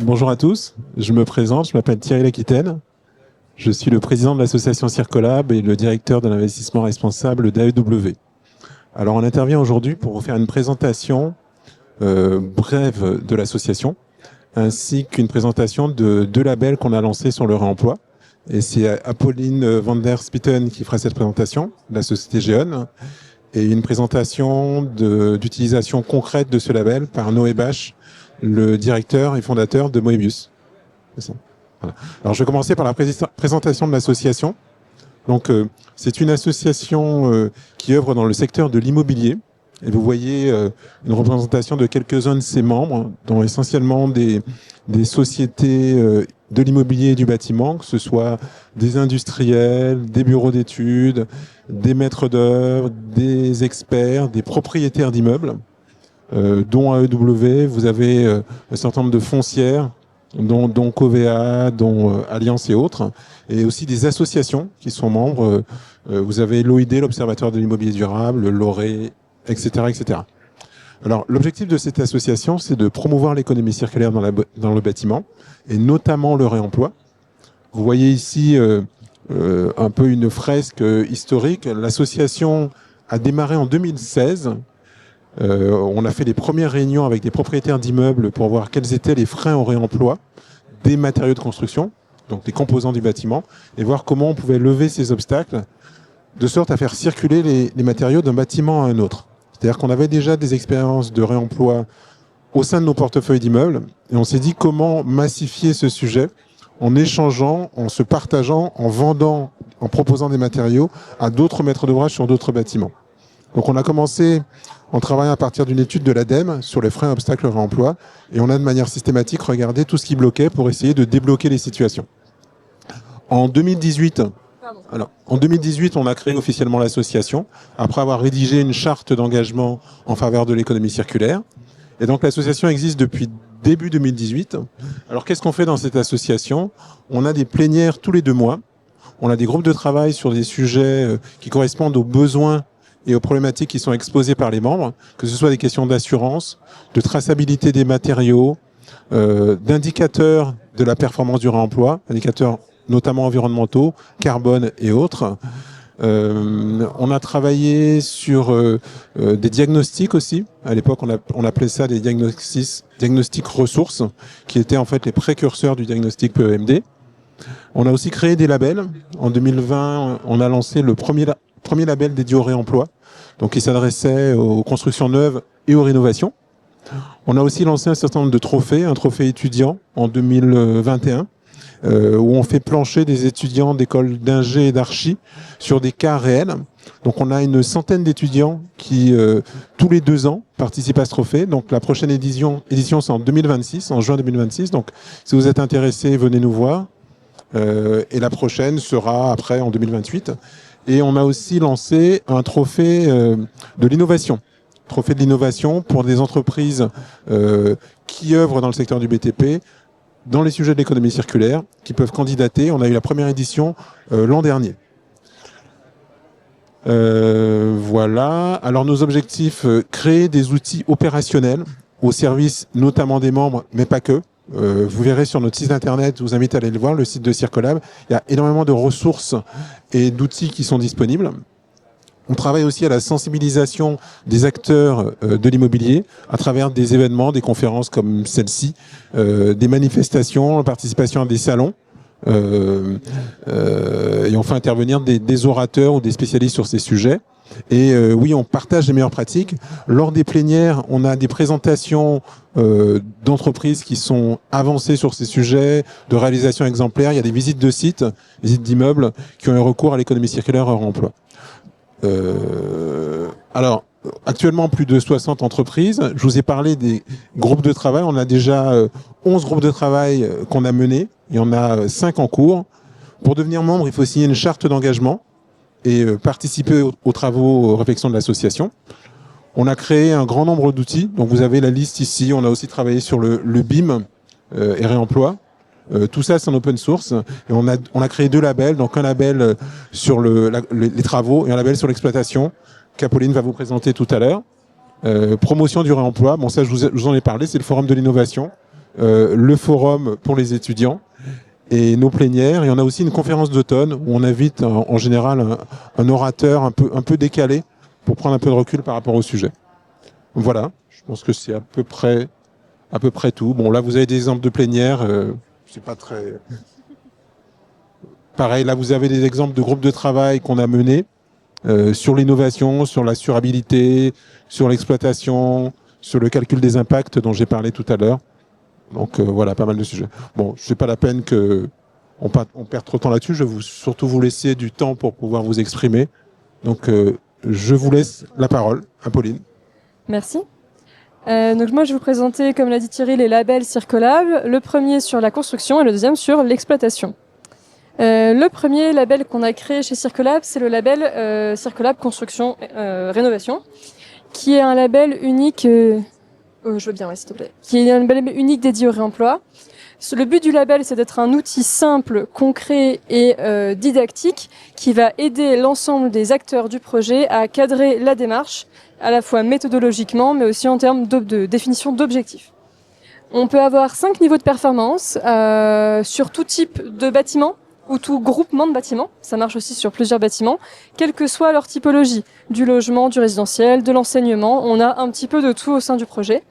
Bonjour à tous, je me présente, je m'appelle Thierry L'Aquitaine. Je suis le président de l'association Circolab et le directeur de l'investissement responsable d'AEW. Alors on intervient aujourd'hui pour vous faire une présentation brève de l'association, ainsi qu'une présentation de deux labels qu'on a lancés sur le réemploi. Et c'est Apolline van der Spitten qui fera cette présentation, de la société Géon, et une présentation d'utilisation concrète de ce label par Noé Bach, le directeur et fondateur de Moebius. C'est ça. Voilà. Alors je vais commencer par la présentation de l'association. Donc c'est une association qui œuvre dans le secteur de l'immobilier. Et vous voyez une représentation de quelques-uns de ses membres, dont essentiellement des sociétés de l'immobilier et du bâtiment, que ce soit des industriels, des bureaux d'études, des maîtres d'œuvre, des experts, des propriétaires d'immeubles, dont AEW. Vous avez un certain nombre de foncières, dont Covea, dont Alliance et autres, et aussi des associations qui sont membres. Vous avez l'OID, l'Observatoire de l'immobilier durable, l'ORE, etc., etc. Alors, l'objectif de cette association, c'est de promouvoir l'économie circulaire dans le bâtiment, et notamment le réemploi. Vous voyez ici un peu une fresque historique. L'association a démarré en 2016. On a fait les premières réunions avec des propriétaires d'immeubles pour voir quels étaient les freins au réemploi des matériaux de construction, donc des composants du bâtiment, et voir comment on pouvait lever ces obstacles de sorte à faire circuler les matériaux d'un bâtiment à un autre. C'est-à-dire qu'on avait déjà des expériences de réemploi au sein de nos portefeuilles d'immeubles, et on s'est dit comment massifier ce sujet en échangeant, en se partageant, en vendant, en proposant des matériaux à d'autres maîtres d'ouvrage sur d'autres bâtiments. Donc on a commencé en travaillant à partir d'une étude de l'ADEME sur les freins, obstacles, réemploi, et on a de manière systématique regardé tout ce qui bloquait pour essayer de débloquer les situations. En 2018, on a créé officiellement l'association, après avoir rédigé une charte d'engagement en faveur de l'économie circulaire. Et donc l'association existe depuis début 2018. Alors qu'est-ce qu'on fait dans cette association? On a des plénières tous les 2 mois. On a des groupes de travail sur des sujets qui correspondent aux besoins et aux problématiques qui sont exposées par les membres, que ce soit des questions d'assurance, de traçabilité des matériaux, d'indicateurs de la performance du réemploi, indicateurs notamment environnementaux, carbone et autres. On a travaillé sur des diagnostics aussi. À l'époque, on appelait ça des diagnostics ressources, qui étaient en fait les précurseurs du diagnostic PEMD. On a aussi créé des labels. En 2020, on a lancé le premier label dédié au réemploi, donc qui s'adressait aux constructions neuves et aux rénovations. On a aussi lancé un certain nombre de trophées, un trophée étudiant en 2021, où on fait plancher des étudiants d'écoles d'ingé et d'archi sur des cas réels. Donc on a une centaine d'étudiants qui, tous les 2 ans, participent à ce trophée. Donc la prochaine édition c'est en 2026, en juin 2026. Donc si vous êtes intéressés, venez nous voir. Et la prochaine sera après, en 2028. Et on a aussi lancé un trophée de l'innovation. Trophée de l'innovation pour des entreprises qui œuvrent dans le secteur du BTP, dans les sujets de l'économie circulaire, qui peuvent candidater. On a eu la première édition l'an dernier. Voilà. Alors nos objectifs, créer des outils opérationnels au service notamment des membres, mais pas que. Vous verrez sur notre site internet, je vous invite à aller le voir, le site de Circolab. Il y a énormément de ressources et d'outils qui sont disponibles. On travaille aussi à la sensibilisation des acteurs de l'immobilier à travers des événements, des conférences comme celle-ci, des manifestations, la participation à des salons. Et on fait intervenir des orateurs ou des spécialistes sur ces sujets. Et oui, on partage les meilleures pratiques. Lors des plénières, on a des présentations d'entreprises qui sont avancées sur ces sujets, de réalisation exemplaire. Il y a des visites de sites, visites d'immeubles qui ont eu recours à l'économie circulaire hors emploi. Alors, actuellement, plus de 60 entreprises. Je vous ai parlé des groupes de travail. On a déjà 11 groupes de travail qu'on a menés. Il y en a 5 en cours. Pour devenir membre, il faut signer une charte d'engagement et participer aux travaux, aux réflexions de l'association. On a créé un grand nombre d'outils. Donc vous avez la liste ici. On a aussi travaillé sur le BIM et réemploi. Tout ça, c'est en open source. Et on a créé 2 labels. Donc un label sur les travaux et un label sur l'exploitation qu'Apolline va vous présenter tout à l'heure. Promotion du réemploi. Bon, ça, je vous en ai parlé. C'est le forum de l'innovation le forum pour les étudiants et nos plénières. Et on a aussi une conférence d'automne où on invite en général un orateur un peu décalé pour prendre un peu de recul par rapport au sujet. Voilà, je pense que c'est à peu près tout. Bon, là, vous avez des exemples de plénières. C'est pas très... Pareil, là, vous avez des exemples de groupes de travail qu'on a menés sur l'innovation, sur l'assurabilité, sur l'exploitation, sur le calcul des impacts dont j'ai parlé tout à l'heure. Donc voilà, pas mal de sujets. Bon, c'est pas la peine qu'on perd trop de temps là-dessus. Je vais surtout vous laisser du temps pour pouvoir vous exprimer. Donc je vous laisse la parole. Apolline. Merci. Donc moi, je vais vous présenter, comme l'a dit Thierry, les labels Circolab. Le premier sur la construction et le deuxième sur l'exploitation. Le premier label qu'on a créé chez Circolab, c'est le label Circolab Construction Rénovation, qui est un label unique. Je veux bien, ouais, s'il te plaît. Qui est un label unique dédié au réemploi. Le but du label, c'est d'être un outil simple, concret et didactique qui va aider l'ensemble des acteurs du projet à cadrer la démarche, à la fois méthodologiquement, mais aussi en termes de définition d'objectifs. On peut avoir 5 niveaux de performance sur tout type de bâtiment ou tout groupement de bâtiments. Ça marche aussi sur plusieurs bâtiments, quelle que soit leur typologie, du logement, du résidentiel, de l'enseignement. On a un petit peu de tout au sein du projet.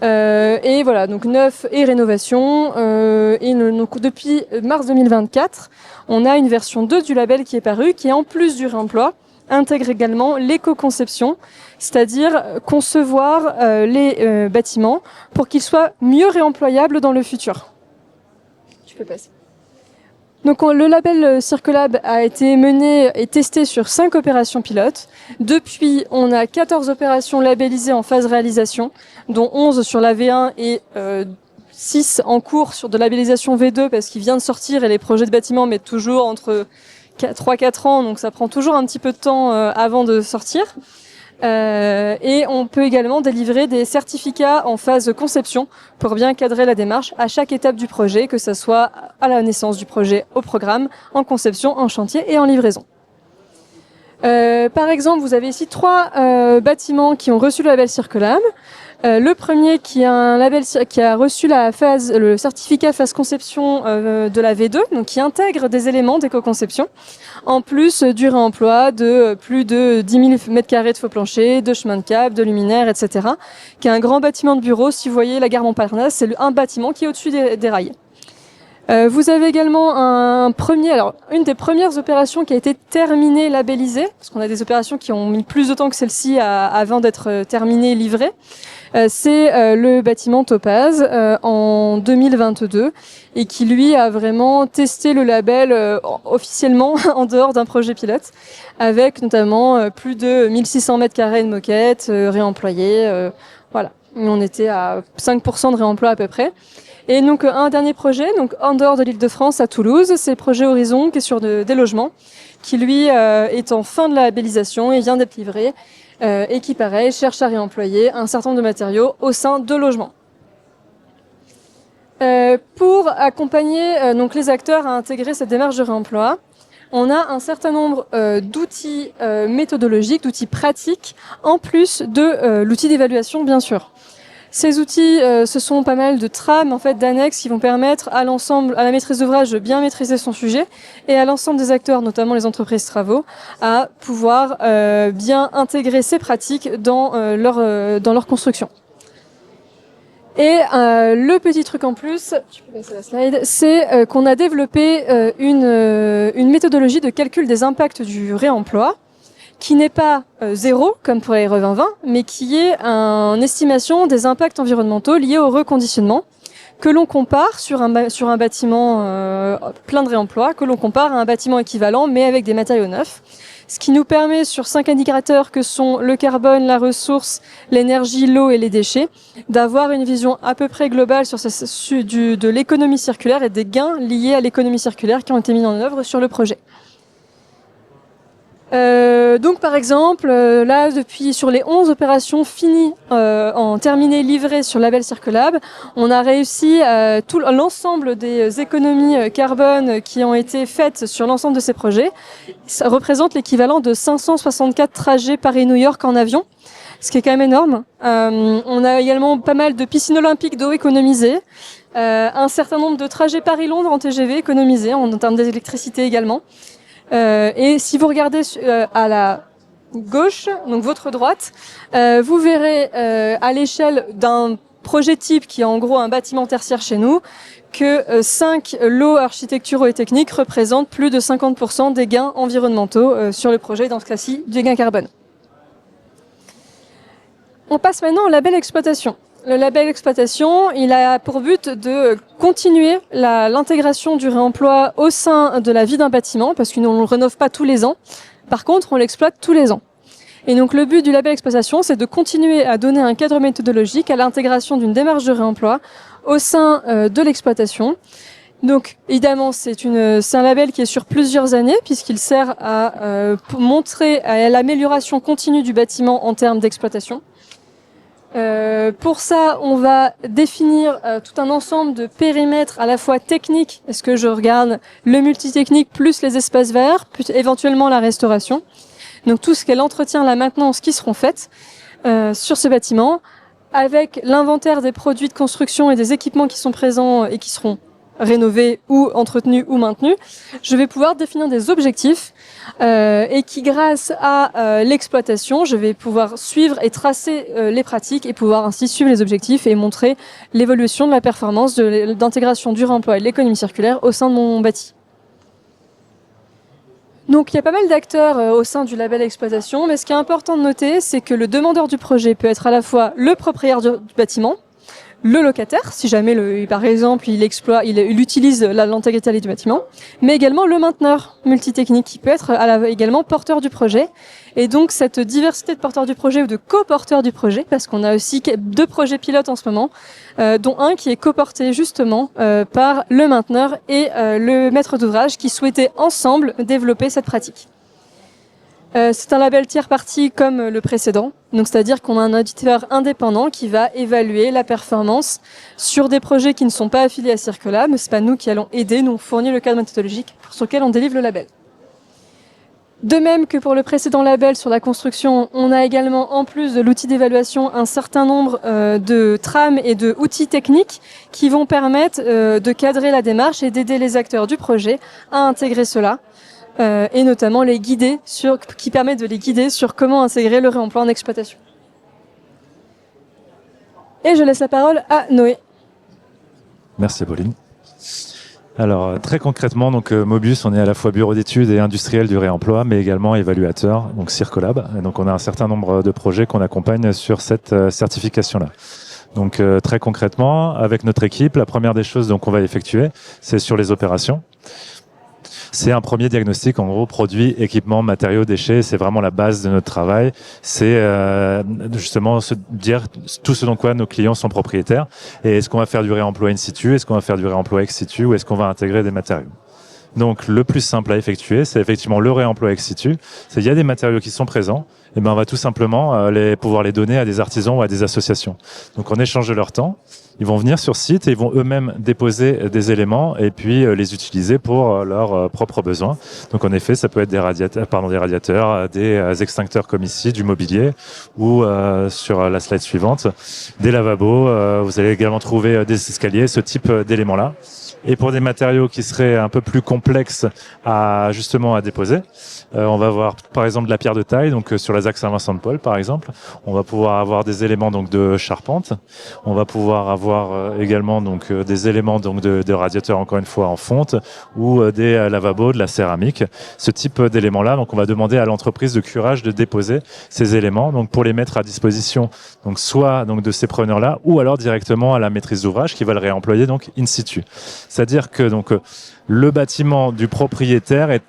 Et voilà, donc neuf et rénovation. Donc depuis mars 2024, on a une version 2 du label qui est parue, qui en plus du réemploi, intègre également l'éco-conception, c'est-à-dire concevoir les bâtiments pour qu'ils soient mieux réemployables dans le futur. Tu peux passer. Donc le label Circolab a été mené et testé sur 5 opérations pilotes. Depuis, on a 14 opérations labellisées en phase réalisation, dont 11 sur la V1 et 6 en cours sur de labellisation V2 parce qu'il vient de sortir et les projets de bâtiments mettent toujours entre 3-4 ans, donc ça prend toujours un petit peu de temps avant de sortir. Et on peut également délivrer des certificats en phase de conception pour bien cadrer la démarche à chaque étape du projet, que ce soit à la naissance du projet, au programme, en conception, en chantier et en livraison. Par exemple, vous avez ici 3 bâtiments qui ont reçu le label Circolab. Le premier qui a un label qui a reçu le certificat phase conception de la V2, donc qui intègre des éléments d'éco-conception, en plus du réemploi de plus de 10 000 m² de faux plancher, de chemin de câble, de luminaires, etc. Qui est un grand bâtiment de bureau. Si vous voyez la gare Montparnasse, c'est un bâtiment qui est au-dessus des rails. Vous avez également une des premières opérations qui a été terminée, labellisée, parce qu'on a des opérations qui ont mis plus de temps que celle-ci avant d'être terminées, livrées. C'est le bâtiment Topaz en 2022 et qui lui a vraiment testé le label officiellement en dehors d'un projet pilote, avec notamment plus de 1600 m² de moquettes réemployées. Voilà, on était à 5% de réemploi à peu près. Et donc un dernier projet, donc en dehors de l'Île-de-France à Toulouse, c'est le projet Horizon qui est sur des logements, qui lui est en fin de labellisation et vient d'être livré, et qui pareil cherche à réemployer un certain nombre de matériaux au sein de logements. Pour accompagner donc les acteurs à intégrer cette démarche de réemploi, on a un certain nombre d'outils méthodologiques, d'outils pratiques, en plus de l'outil d'évaluation bien sûr. Ces outils, ce sont pas mal de trames, en fait, d'annexes qui vont permettre à la maîtrise d'ouvrage de bien maîtriser son sujet et à l'ensemble des acteurs, notamment les entreprises travaux, à pouvoir bien intégrer ces pratiques dans leur construction. Et le petit truc en plus, tu peux passer la slide, c'est qu'on a développé une méthodologie de calcul des impacts du réemploi, qui n'est pas zéro, comme pour les RE 2020, mais qui est une estimation des impacts environnementaux liés au reconditionnement, que l'on compare sur un bâtiment plein de réemploi, que l'on compare à un bâtiment équivalent, mais avec des matériaux neufs. Ce qui nous permet, sur 5 indicateurs que sont le carbone, la ressource, l'énergie, l'eau et les déchets, d'avoir une vision à peu près globale de l'économie circulaire et des gains liés à l'économie circulaire qui ont été mis en œuvre sur le projet. Donc par exemple, là sur les 11 opérations finies, terminées, livrées sur label Circolab, on a réussi l'ensemble des économies carbone qui ont été faites sur l'ensemble de ces projets. Ça représente l'équivalent de 564 trajets Paris-New York en avion, ce qui est quand même énorme. On a également pas mal de piscines olympiques d'eau économisées, un certain nombre de trajets Paris-Londres en TGV économisés en termes d'électricité également. Et si vous regardez à la gauche, donc votre droite, vous verrez à l'échelle d'un projet type qui est en gros un bâtiment tertiaire chez nous, que 5 lots architecturaux et techniques représentent plus de 50% des gains environnementaux sur le projet, dans ce cas-ci, du gain carbone. On passe maintenant au label exploitation. Le label exploitation, il a pour but de continuer l'intégration du réemploi au sein de la vie d'un bâtiment, parce qu'on ne le rénove pas tous les ans. Par contre, on l'exploite tous les ans. Et donc le but du label exploitation, c'est de continuer à donner un cadre méthodologique à l'intégration d'une démarche de réemploi au sein de l'exploitation. Donc évidemment, c'est un label qui est sur plusieurs années, puisqu'il sert à montrer à l'amélioration continue du bâtiment en termes d'exploitation. Pour ça, on va définir tout un ensemble de périmètres à la fois techniques, est-ce que je regarde le multitechnique plus les espaces verts, plus éventuellement la restauration. Donc tout ce qui est l'entretien, la maintenance qui seront faites sur ce bâtiment, avec l'inventaire des produits de construction et des équipements qui sont présents et qui seront rénovés ou entretenus ou maintenus. Je vais pouvoir définir des objectifs et qui, grâce à l'exploitation, je vais pouvoir suivre et tracer les pratiques et pouvoir ainsi suivre les objectifs et montrer l'évolution de la performance d'intégration du réemploi et de l'économie circulaire au sein de mon bâti. Donc il y a pas mal d'acteurs au sein du label exploitation, mais ce qui est important de noter, c'est que le demandeur du projet peut être à la fois le propriétaire du bâtiment, le locataire, si jamais par exemple il utilise l'intégralité du bâtiment, mais également le mainteneur multitechnique qui peut être également porteur du projet. Et donc cette diversité de porteurs du projet ou de coporteurs du projet, parce qu'on a aussi 2 projets pilotes en ce moment, dont un qui est coporté justement par le mainteneur et le maître d'ouvrage qui souhaitaient ensemble développer cette pratique. C'est un label tiers parti comme le précédent, donc c'est-à-dire qu'on a un auditeur indépendant qui va évaluer la performance sur des projets qui ne sont pas affiliés à Circolab, mais c'est pas nous qui allons aider, nous fournir le cadre méthodologique sur lequel on délivre le label. De même que pour le précédent label sur la construction, on a également, en plus de l'outil d'évaluation, un certain nombre de trames et de outils techniques qui vont permettre de cadrer la démarche et d'aider les acteurs du projet à intégrer cela. Et notamment qui permettent de les guider sur comment intégrer le réemploi en exploitation. Et je laisse la parole à Noé. Merci Pauline. Alors très concrètement, donc Mobius, on est à la fois bureau d'études et industriel du réemploi, mais également évaluateur, donc Circolab. Et donc on a un certain nombre de projets qu'on accompagne sur cette certification-là. Donc très concrètement, avec notre équipe, la première des choses donc on va effectuer, c'est sur les opérations. C'est un premier diagnostic, en gros, produits, équipements, matériaux, déchets. C'est vraiment la base de notre travail. C'est justement se dire tout ce dont quoi nos clients sont propriétaires. Et est-ce qu'on va faire du réemploi in situ? Est-ce qu'on va faire du réemploi ex situ? Ou est-ce qu'on va intégrer des matériaux? Donc, le plus simple à effectuer, c'est effectivement le réemploi ex situ. Il y a des matériaux qui sont présents. Et ben, on va tout simplement pouvoir les donner à des artisans ou à des associations. Donc, en échange de leur temps, ils vont venir sur site et ils vont eux-mêmes déposer des éléments et puis les utiliser pour leurs propres besoins. Donc, en effet, ça peut être des radiateurs, des extincteurs comme ici, du mobilier ou sur la slide suivante, des lavabos. Vous allez également trouver des escaliers, ce type d'éléments-là. Et pour des matériaux qui seraient un peu plus complexes à déposer, on va avoir par exemple de la pierre de taille, donc sur la ZAC Saint-Vincent-de-Paul par exemple. On va pouvoir avoir des éléments donc de charpente. On va pouvoir avoir également donc des éléments donc de radiateurs encore une fois en fonte ou des lavabos, de la céramique. Ce type d'éléments-là, donc on va demander à l'entreprise de curage de déposer ces éléments donc pour les mettre à disposition donc soit donc de ces preneurs-là ou alors directement à la maîtrise d'ouvrage qui va le réemployer donc in situ. C'est-à-dire que donc le bâtiment du propriétaire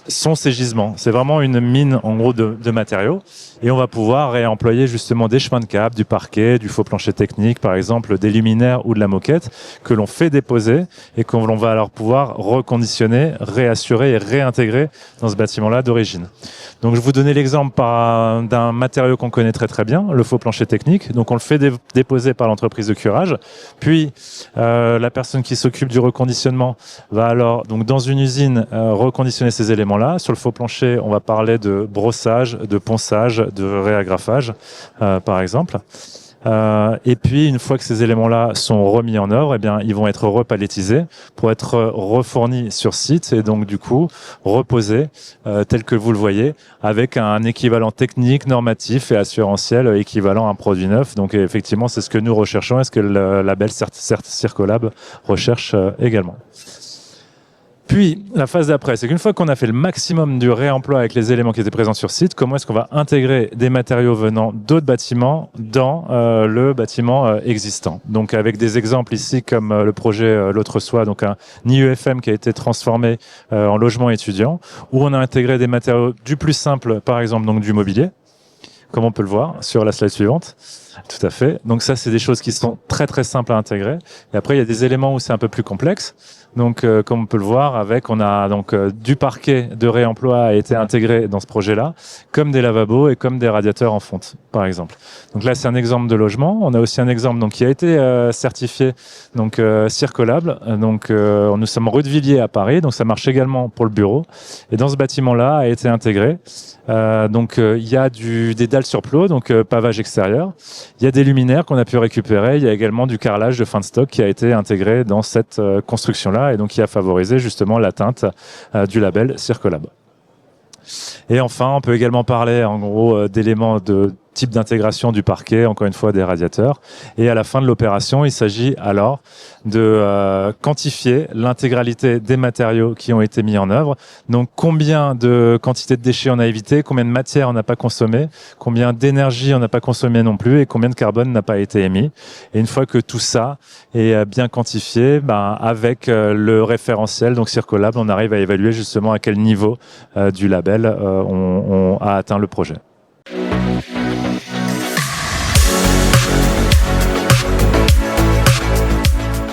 sont ces gisements. C'est vraiment une mine en gros de matériaux et on va pouvoir réemployer justement des chemins de câble, du parquet, du faux plancher technique par exemple, des luminaires ou de la moquette que l'on fait déposer et qu'on va alors pouvoir reconditionner, réassurer et réintégrer dans ce bâtiment-là d'origine. Donc je vous donnais l'exemple d'un matériau qu'on connaît très très bien, le faux plancher technique. Donc on le fait déposer par l'entreprise de curage. Puis la personne qui s'occupe du reconditionnement va alors donc dans une usine reconditionner ces éléments éléments-là. Sur le faux plancher, on va parler de brossage, de ponçage, de réagrafage, par exemple. Et puis, une fois que ces éléments-là sont remis en œuvre, eh bien, ils vont être repalettisés pour être refournis sur site et donc, du coup, reposés, tel que vous le voyez, avec un équivalent technique, normatif et assurantiel équivalent à un produit neuf. Donc, effectivement, c'est ce que nous recherchons et ce que le label Circolab recherche également. Puis, la phase d'après, c'est qu'une fois qu'on a fait le maximum du réemploi avec les éléments qui étaient présents sur site, comment est-ce qu'on va intégrer des matériaux venant d'autres bâtiments dans le bâtiment existant. Donc, avec des exemples ici, comme le projet L'Autre Soi, donc un IEFM qui a été transformé en logement étudiant, où on a intégré des matériaux du plus simple, par exemple, donc du mobilier, comme on peut le voir sur la slide suivante. Tout à fait. Donc ça, c'est des choses qui sont très très simples à intégrer. Et après, il y a des éléments où c'est un peu plus complexe. Donc, comme on peut le voir, on a donc du parquet de réemploi a été intégré dans ce projet-là, comme des lavabos et comme des radiateurs en fonte, par exemple. Donc là, c'est un exemple de logement. On a aussi un exemple donc qui a été certifié donc Circolab. Donc nous sommes rue de Villiers à Paris. Donc ça marche également pour le bureau. Et dans ce bâtiment-là a été intégré. Il y a des dalles sur plot, donc pavage extérieur. Il y a des luminaires qu'on a pu récupérer. Il y a également du carrelage de fin de stock qui a été intégré dans cette construction-là et donc qui a favorisé justement l'atteinte du label Circolab. Et enfin, on peut également parler en gros d'éléments de type d'intégration du parquet, encore une fois des radiateurs. Et à la fin de l'opération, il s'agit alors de quantifier l'intégralité des matériaux qui ont été mis en œuvre. Donc combien de quantité de déchets on a évité, combien de matière on n'a pas consommé, combien d'énergie on n'a pas consommé non plus et combien de carbone n'a pas été émis. Et une fois que tout ça est bien quantifié, avec le référentiel, donc Circolab, on arrive à évaluer justement à quel niveau du label on a atteint le projet.